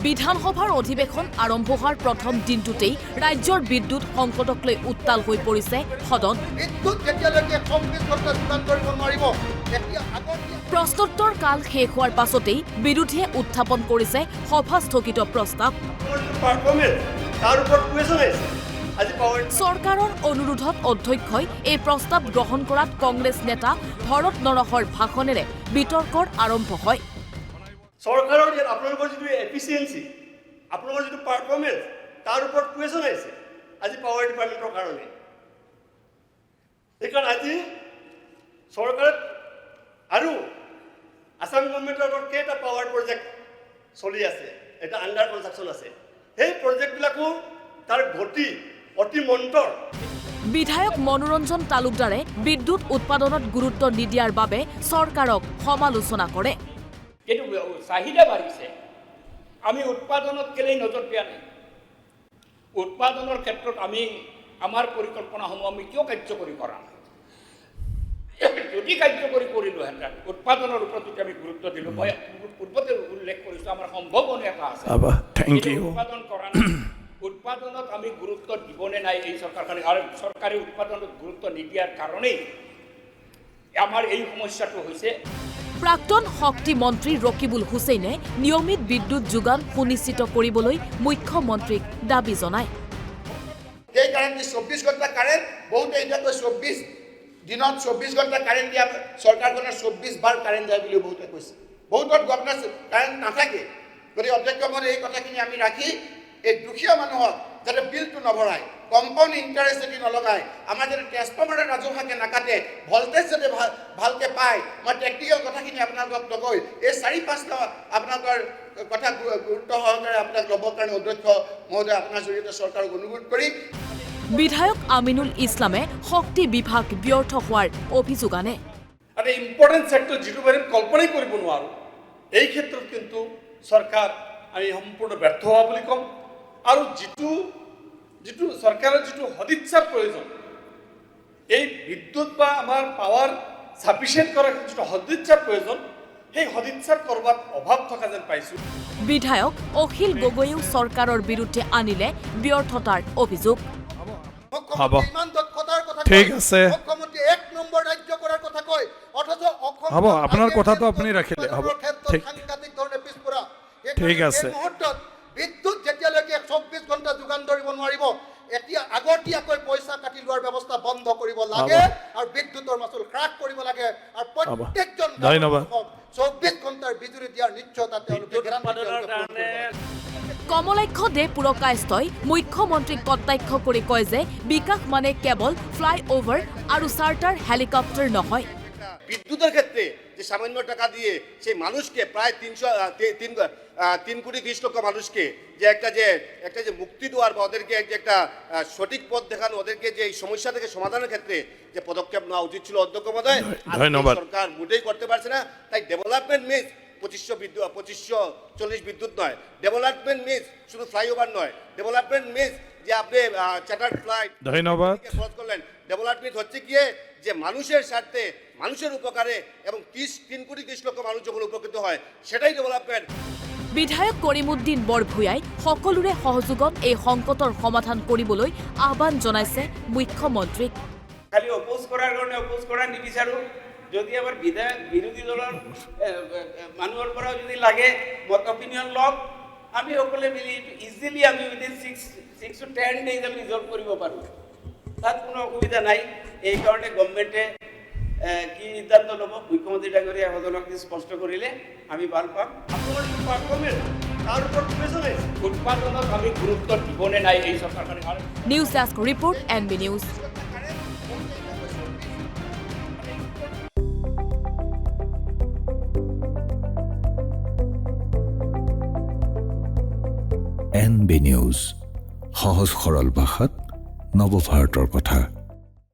বিধানসভাৰ অধিৱেশন আৰম্ভ হোৱাৰ প্ৰথম দিনটোতেই ৰাজ্যৰ বিদ্যুৎ সংকটক লৈ উত্তাল হৈ পৰিছে সদন। প্ৰশ্নোত্তৰ কাল শেষ হোৱাৰ পাছতেই বিৰোধীয়ে উত্থাপন কৰিছে সভা স্থগিত প্ৰস্তাৱ। চৰকাৰৰ অনুৰোধত অধ্যক্ষই এই প্ৰস্তাৱ গ্ৰহণ কৰাত কংগ্ৰেছ নেতা ভৰত নৰহৰ ভাষণেৰে বিতৰ্কৰ আৰম্ভ হয়। চৰকাৰৰ আপোনালোকৰ যিটো এফিচিয়েঞ্চি, আপোনালোকৰ যিটো পাৰফৰ্মেঞ্চ, তাৰ ওপৰত কুৱেশ্যন আহিছে আজি পাৱাৰ ডিপাৰ্টমেণ্টৰ কাৰণে। সেইকাৰণে আজি চৰকাৰত আৰু আসাম গভৰ্ণমেণ্টৰ লগত কেইটা পাৱাৰ প্ৰজেক্ট চলি আছে, এটা আণ্ডাৰ কনষ্ট্ৰাকশ্যন আছে। সেই প্ৰজেক্টবিলাকো তাৰ গতি অতি মন্থৰ। বিধায়ক মনোৰঞ্জন তালুকদাৰে বিদ্যুৎ উৎপাদনত গুৰুত্ব নিদিয়াৰ বাবে চৰকাৰক সমালোচনা কৰে। কিন্তু চাহিদা বাঢ়িছে, আমি উৎপাদনত কেলেই নজৰ দিয়া নাই? উৎপাদনৰ ক্ষেত্ৰত আমাৰ পৰিকল্পনাসমূহ আমি কিয় কাৰ্যকৰী কৰা নাই? যদি কাৰ্যকৰী কৰিলোহেঁতেন, উৎপাদনৰ ওপৰত যদি আমি গুৰুত্ব দিলোঁ, মই পূৰ্বতে উল্লেখ কৰিছোঁ আমাৰ সম্ভাৱনা এটা আছে, উৎপাদন কৰা নাই। উৎপাদনত আমি গুৰুত্ব দিবনে নাই এই চৰকাৰখনে, আৰু চৰকাৰে উৎপাদনত গুৰুত্ব নিদিয়াৰ কাৰণেই আমাৰ এই সমস্যাটো হৈছে। প্ৰাক্তন শক্তি মন্ত্ৰী ৰকিবুল হুছেইনে নিয়মিত বিদ্যুৎ যোগান সুনিশ্চিত কৰিবলৈ মুখ্যমন্ত্ৰীক দাবী জনায়। এই কাৰেণ্ট 24 ঘণ্টা কাৰেণ্ট, বহুতে এতিয়াকৈ 24 দিনত 24 ঘণ্টা কাৰেণ্ট দিয়া চৰকাৰখনৰ 24 বাৰ কাৰেণ্ট যায় বুলি বহুতে কৈছে। বহুতত গভৰ্ণৰ কাৰেণ্ট নাথাকে। গতিকে অধ্যক্ষ মহোদয়, এই কথাখিনি আমি ৰাখি এই দুখীয়া মানুহক যাতে বিলটো নভৰায়, কম্পাউণ্ড ইণ্টাৰেষ্ট যদি নলগায়, আমাৰ যাতে ট্ৰেন্সফৰ্মাৰৰ ৰাজহুৱাকৈ নাকাটে, ভল্টেজ যাতে ভালকৈ পায়। মই টেকনিকেল কথাখিনি আপোনালোকক নকৈ এই 4-5টা আপোনালোকৰ কথা গুৰুত্ব সহকাৰে আপোনাক ল'বৰ কাৰণে অধ্যক্ষ মহোদয় আপোনাৰ জৰিয়তে চৰকাৰক অনুৰোধ কৰি। বিধায়ক আমিনুল ইছলামে শক্তি বিভাগ ব্যৰ্থ হোৱাৰ অভিযোগ আনে। এটা ইম্পৰ্টেণ্ট ছেক্টৰ যিটো বাৰে কল্পনাই কৰিব নোৱাৰোঁ, এই ক্ষেত্ৰত কিন্তু চৰকাৰ আমি সম্পূৰ্ণ ব্যৰ্থ হোৱা বুলি ক'ম। আৰু যিটো চৰকাৰৰ যিটো সদিচ্ছাৰ প্ৰয়োজন, এই বিদ্যুৎ বা আমাৰ পাৱাৰ ছাফিচিয়েণ্ট কৰাৰ যিটো সদিচ্ছাৰ প্ৰয়োজন, সেই সদিচ্ছাৰ কৰবাত অভাৱ থকা যেন পাইছোঁ। বিধায়ক অখিল গগৈয়েও চৰকাৰৰ বিৰুদ্ধে আনিলে ব্যৰ্থতাৰ অভিযোগ। ঠিক আছে, মুখ্যমন্ত্ৰী 1 নম্বৰ ৰাজ্য কৰাৰ কথা কয়, অথচ হ'ব, আপোনাৰ কথাটো আপুনি ৰাখিলে হ'ব। সাংঘাতিক ধৰণে পিছপৰা। ঠিক আছে। এই মুহূৰ্তত বিদ্যুৎ যেতিয়ালৈকে 24 ঘণ্টা যোগান ধৰিব নোৱাৰিব, এতিয়া আগতীয়াকৈ পইচা কাটি লোৱাৰ ব্যৱস্থা বন্ধ কৰিব লাগে আৰু বিদ্যুতৰ মাচুল হ্ৰাস কৰিব লাগে আৰু প্ৰত্যেকজন 24 ঘণ্টাৰ বিজুলী দিয়াৰ নিশ্চয়তা তেওঁলোকে কমলাক্ষ দে পুৰকায়স্থই মুখ্যমন্ত্ৰীক কটাক্ষ কৰি কয় যে বিকাশ মানে কেৱল ফ্লাইঅভাৰ আৰু চাৰ্টাৰ হেলিকপ্টাৰ নহয়। বিদ্যুতের ক্ষেত্রে যে সামান্য টাকা দিয়ে সেই মানুষকে প্রায় 3 কোটি 30 লক্ষ মানুষকে যে একটা যে মুক্তি দেওয়ার বা ওদেরকে একটা সঠিক পথ দেখানো, ওদেরকে যে এই সমস্যা থেকে সমাধানের ক্ষেত্রে যে পদক্ষেপ নেওয়া উচিত ছিল অধ্যক্ষ মহোদয়, ধন্যবাদ। সরকার মোটেই করতে পারছে না। তাই ডেভেলপমেন্ট মিন্স 2540 বিদ্যুৎ নয়, ডেভেলপমেন্ট মিন্স শুধু ফ্লাইওভার নয়, ডেভেলপমেন্ট মিন্স যে আপনি চার্টার্ড ফ্লাইট ধন্যবাদ খরচ করলেন। ডেভেলপমেন্ট হচ্ছে গিয়ে যে মানুষের স্বার্থে, মানুষের উপকারে এবং 3 কোটি 30 লক্ষ মানুষ যখন উপকৃত হয়, সেটাই ডেভেলপমেন্ট। বিধায়ক কৰিমুদ্দিন বৰভূঞাই সকলোৰে সহযোগত এই সংকটৰ সমাধান কৰিবলৈ আহ্বান জনাইছে মুখ্যমন্ত্ৰীক। খালি অপোজ কৰাৰ কাৰণে অপোজ কৰা নিবিচাৰোঁ। যদি আমাৰ বিৰোধী দলৰ মানুহৰ পৰা যদি লাগে মত অপিনিয়ন লওক, আমি সকলোৱে মিলি ইজিলি আমি উইদিন 6 to 10 days আমি ৰিজল্ভ কৰিব পাৰোঁ। তাত কোনো অসুবিধা নাই। এই কাৰণে গভৰ্ণমেণ্টে কি সিদ্ধান্ত ল'ব, মুখ্যমন্ত্ৰী ডাঙৰীয়া সদনক স্পষ্ট কৰিলে আমি ভাল পাম। আপনাৰ যে পাৰফৰমেন্স, তাৰ উপৰ কুৱেশ্যন আহিছে। উৎপাদনত আমি গুৰুত্ব দিবনে নাই এই চৰকাৰখনে? News desk report NB news. NB news, সহজ সৰল ভাষাত নৱভাৰতৰ কথা।